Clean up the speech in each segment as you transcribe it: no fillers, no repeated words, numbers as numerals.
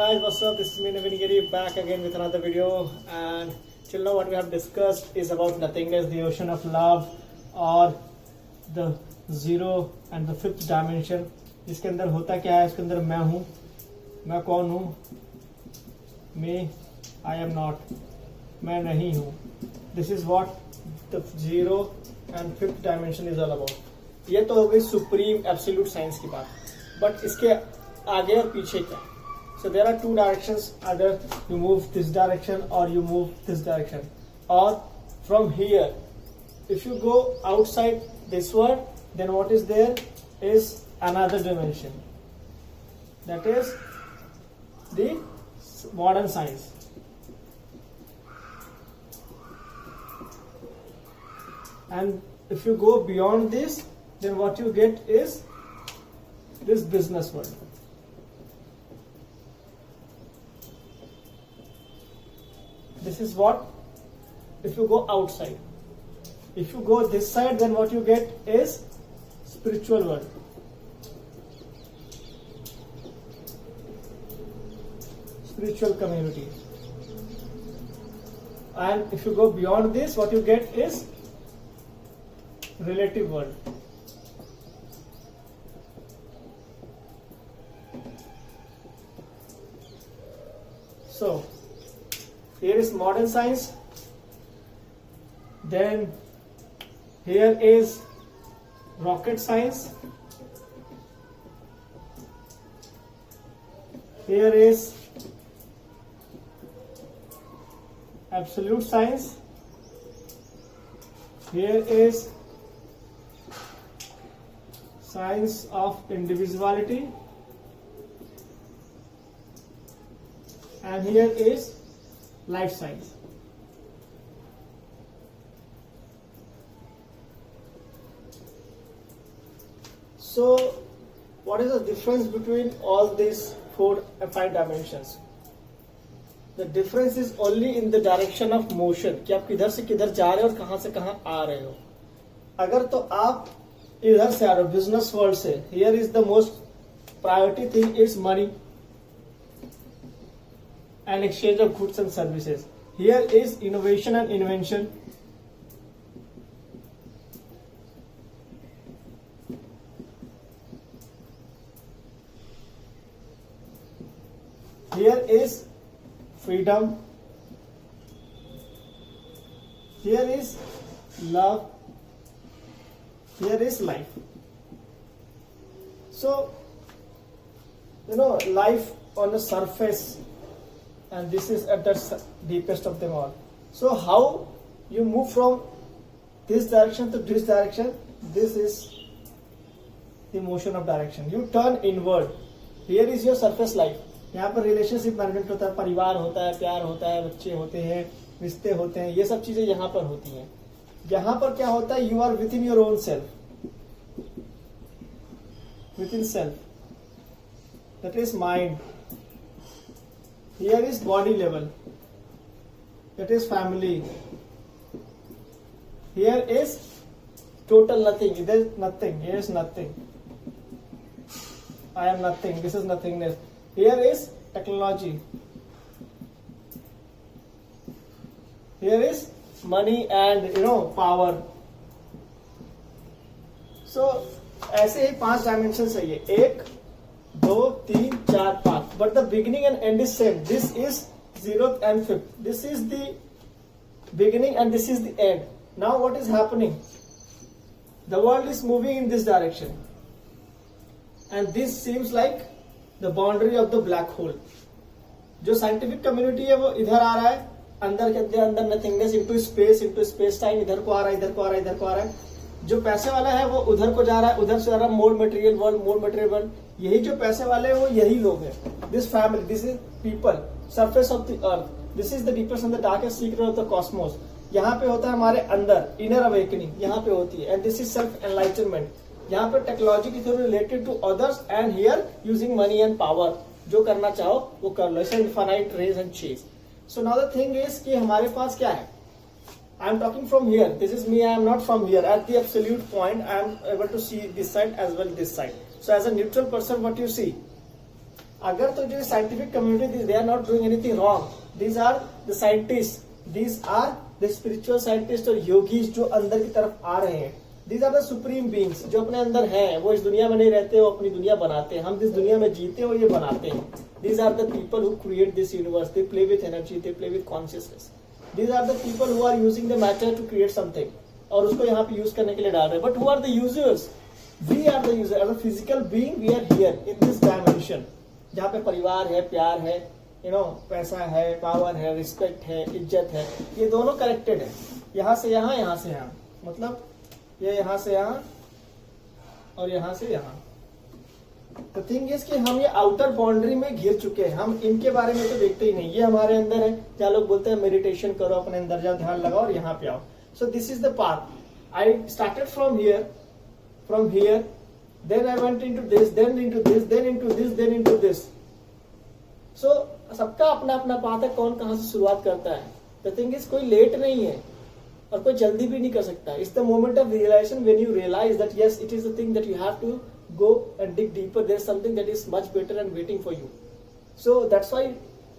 guys, what's up? This is me Naveen Giri back again with another video, and till now what we have discussed is about nothingness, the ocean of love, or the zero and the fifth dimension. इसके अंदर होता क्या है? इसके अंदर मैं हूँ, मैं कौन हूँ? Me, I am not, मैं नहीं हूँ. This is what the zero and fifth dimension is all about. ये तो हो गई सुप्रीम एब्सोल्यूट साइंस की बात, बट इसके आगे और पीछे क्या? So there are two directions, either you move this direction or you move this direction, or from here if you go outside this world, then what is there is another dimension, that is the modern science. And if you go beyond this, then what you get is this business world. This is what, if you go outside. If you go this side, then what you get is spiritual world. Spiritual community. And if you go beyond this, what you get is relative world. So here is modern science, then here is rocket science, here is absolute science, here is science of individuality, and here is life science. So what is the difference between all these 4 and 5 dimensions? The difference is only in the direction of motion, कि आप किधर से किधर जा रहे हो और कहां से कहां आ रहे हो. अगर तो आप इधर से आ रहे हो बिजनेस वर्ल्ड से, here is the most priority thing is money and exchange of goods and services. Here is innovation and invention. Here is freedom. Here is love. Here is life. So, life on the surface, and this is at the deepest of them all. So how you move from this direction to this direction? This is the motion of direction. You turn inward. Here is your surface life. यहाँ पर relationship management होता है, परिवार होता है, प्यार होता है, बच्चे होते हैं, रिश्ते होते हैं, ये सब चीजें यहाँ पर होती हैं. यहाँ पर क्या होता है? You are within your own self, within self, that is mind. Here is body level, that is family. Here is total nothing. There is nothing. Here is nothing. I am nothing. This is nothingness. Here is technology. Here is money and power. So ऐसे ही 5 dimensions है ये. 1 2 3 4 5, but the beginning and end is same. This is 0th and 5th. This is the beginning and this is the end. Now what is happening? The world is moving in this direction, and this seems like the boundary of the black hole. जो scientific community है वो इधर आ रहा है, अंदर के अंदर nothingness into space time, इधर को आ रहा है, इधर को आ रहा है, इधर को आ रहा है. जो पैसे वाला है वो उधर को जा रहा है, उधर से आ रहा है, मोर मटेरियल वर्ल्ड. यही जो पैसे वाले हैं वो यही लोग हैं. This family, this is people, surface of the earth, this is the deepest and the darkest secret of the Cosmos. यहाँ पे होता है हमारे अंदर इनर अवेकनिंग, यहाँ पे होती है, and this is self enlightenment. यहाँ पे टेक्नोलॉजी की through related to others, and here using money and power. जो करना चाहो वो कर लो. इसे infinite race and chase. So now the thing is कि हमारे पास क्या है? I am talking from here. This is me. I am not from here. At the absolute point, I am able to see this side as well this side. So as a neutral person, what you see? अगर तो जो scientific community they are not doing anything wrong, these are the scientist, these are the spiritual scientist और yogis जो अंदर की तरफ आ रहे हैं, these are the supreme beings जो अपने अंदर हैं, वो इस दुनिया में नहीं रहते, वो अपनी दुनिया बनाते हैं, हम जिस दुनिया में जीते हैं वो ये बनाते हैं. These are the people who create this universe, they play with energy, they play with consciousness. These are the people who are using the matter to create something, और उसको यहाँ पे यूज करने के लिए डाल रहे हैं. But who are the users? We are the user. As a physical being we are here in this dimension, जहाँ पे परिवार है, प्यार है, पैसा है, पावर है, रिस्पेक्ट है, इज्जत है, ये दोनों कनेक्टेड है. यहाँ से यहाँ, यहाँ से यहाँ, मतलब ये यहाँ से यहाँ और यहाँ से यहाँ. द थिंग इज कि हम ये आउटर बाउंड्री में घिर चुके हैं, हम इनके बारे में तो देखते ही नहीं. ये हमारे अंदर है, जहाँ लोग बोलते हैं मेडिटेशन करो, अपने अंदर जाओ, ध्यान लगाओ और यहाँ पे आओ. So this is the path. I started from here, then I went into this, then into this, then into this, then into this. So सबका अपना अपना पाथ है, कौन कहाँ से शुरुआत करता है. The thing is कोई लेट नहीं है और कोई जल्दी भी नहीं कर सकता. It's the moment of realization when you realize that yes, it is the thing that you have to go and dig deeper. There's something that is much better and waiting for you. So that's why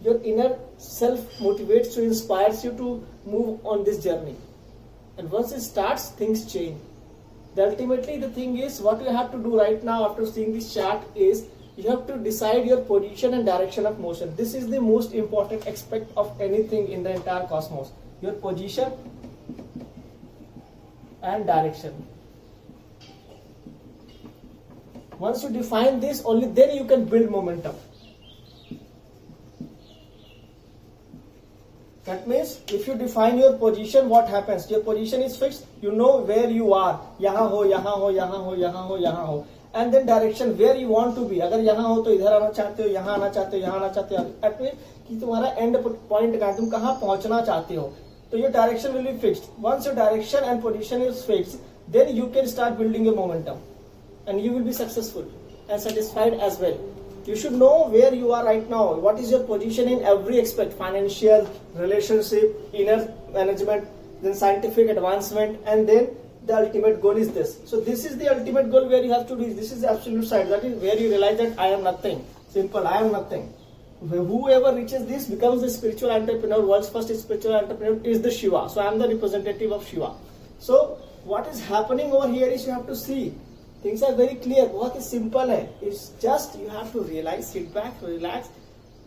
your inner self motivates you, inspires you to move on this journey. And once it starts, things change. Ultimately, the thing is, what you have to do right now after seeing this chart is, you have to decide your position and direction of motion. This is the most important aspect of anything in the entire cosmos. Your position and direction. Once you define this, only then you can build momentum. That means if you define your position, what happens? Your position is fixed. You know where you are. यहाँ हो, यहाँ हो, यहाँ हो, यहाँ हो, यहाँ हो. And then direction where you want to be. अगर यहाँ हो तो इधर आना चाहते हो, यहाँ आना चाहते हो, यहाँ आना चाहते हो. That means कि तुम्हारा end point कहाँ, तुम कहाँ पहुँचना चाहते हो. तो your direction will be fixed. Once your direction and position is fixed, then you can start building your momentum, and you will be successful and satisfied as well. You should know where you are right now. What is your position in every aspect? Financial, relationship, inner management, then scientific advancement, and then the ultimate goal is this. So this is the ultimate goal where you have to reach. This is the absolute side. That is where you realize that I am nothing. Simple, I am nothing. Whoever reaches this becomes the spiritual entrepreneur. World's first spiritual entrepreneur is the Shiva. So I am the representative of Shiva. So what is happening over here is you have to see. Things are very clear. बहुत ही simple है. It's just you have to realize, sit back, relax,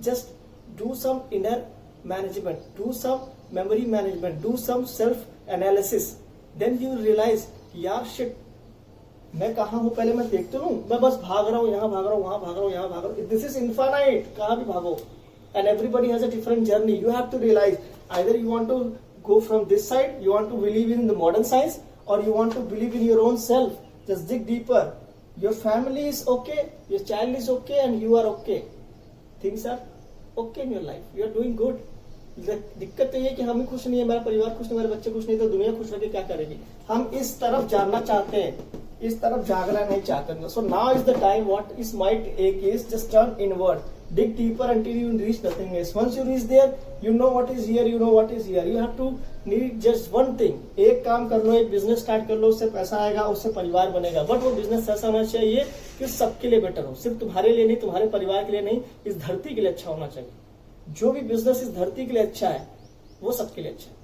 just do some inner management, do some memory management, do some self analysis. Then you realize, यार shit, मैं कहाँ हूँ पहले मैं देख तो लूँ. मैं बस भाग रहा हूँ, यहाँ भाग रहा हूँ, वहाँ भाग रहा हूँ, यहाँ भाग रहा हूँ. This is infinite. कहाँ भी भागो. And everybody has a different journey. You have to realize either you want to go from this side, you want to believe in the modern science, or you want to believe in your own self. Just dig deeper. Your family is okay, your child is okay, and you are okay. Things are okay in your life. You are doing good. दिक्कत तो ये कि हम ही खुश नहीं है, हमारा परिवार खुश नहीं, हमारे बच्चे खुश नहीं, तो दुनिया खुश रह के क्या करेगी. हम इस तरफ जानना चाहते हैं, इस तरफ जागना नहीं चाहते. So now is the time. What is my take is just turn inward, dig deeper until you reach nothing else. Once you reach there, you know what is here, you know what is here. You have to need just one thing. एक काम कर लो, एक business start कर लो, उससे पैसा आएगा, उससे परिवार बनेगा. बट वो बिजनेस ऐसा होना चाहिए कि सबके लिए बेटर हो, सिर्फ तुम्हारे लिए नहीं, तुम्हारे परिवार के लिए नहीं, इस धरती के लिए अच्छा होना चाहिए. जो भी बिजनेस इस धरती के लिए अच्छा है वो सबके लिए अच्छा है.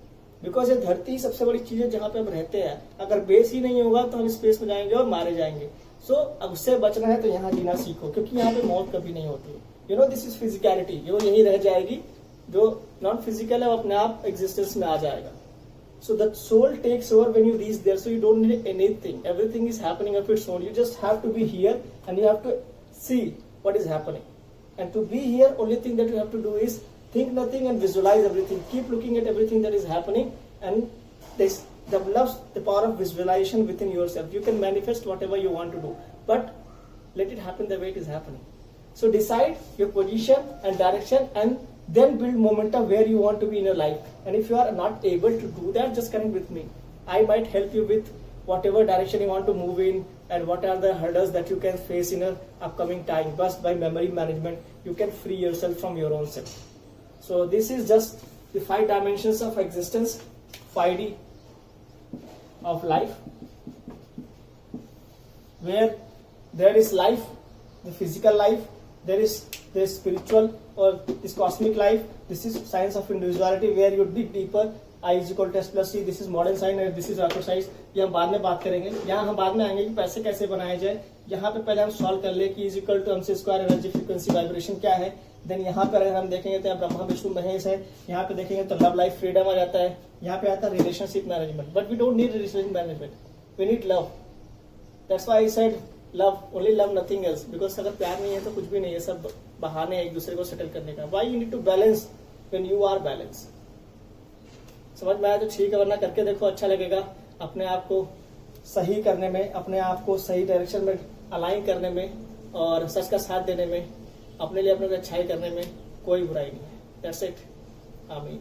बिकॉज ये धरती सबसे बड़ी चीज है जहाँ पे हम रहते हैं. अगर बेस ही नहीं होगा तो हम स्पेस में जाएंगे और मारे जाएंगे. सो अब उससे बचना है तो यहाँ जीना सीखो, क्योंकि यहाँ पे मौत कभी नहीं होती. You know this is physicality. जो यही रह जाएगी, जो नॉन फिजिकल है वो अपने आप एग्जिस्टेंस में आ जाएगा. So the soul takes over when you reach there. So you don't need anything. Everything is happening of its own. You just have to be here and you have to see what is happening. And to be here, only thing that you have to do is think nothing and visualize everything. Keep looking at everything that is happening, and this develops the power of visualization within yourself. You can manifest whatever you want to do, but let it happen the way it is happening. So decide your position and direction, and then build momentum where you want to be in your life. And if you are not able to do that, just connect with me. I might help you with whatever direction you want to move in, and what are the hurdles that you can face in an upcoming time. Just by memory management, you can free yourself from your own self. So this is just the 5 dimensions of existence, 5D of life, where there is life, the physical life, there is this spiritual or this cosmic life. This is science of individuality where you dig deeper. I is equal to s plus c. This is modern science and this is auto science. ये हम बाद में बात करेंगे. यहाँ हम बाद में आएंगे कि पैसे कैसे बनाए जाए. यहाँ पे पहले हम सॉल्व कर ले कि is equal to mc square energy frequency vibration क्या है. देन यहाँ पर अगर हम देखेंगे तो यहाँ ब्रह्मा विष्णु महेश है. यहाँ पे देखेंगे तो लव लाइफ फ्रीडम आ जाता है. यहाँ पे आता है relationship management. But we don't need relationship management, we need love. That's why I said love, only love, nothing else. Because अगर प्यार नहीं है तो कुछ भी नहीं है, सब बहाने हैं एक दूसरे को सेटल करने का. Why you need to balance when you are balance. समझ में आया तो ठीक है, वरना करके देखो, अच्छा लगेगा. अपने आप को सही करने में, अपने आप को सही डायरेक्शन में अलाइन करने में और सच का साथ देने में, अपने लिए अपने को अच्छाई करने में कोई बुराई नहीं है. That's it. आमीन.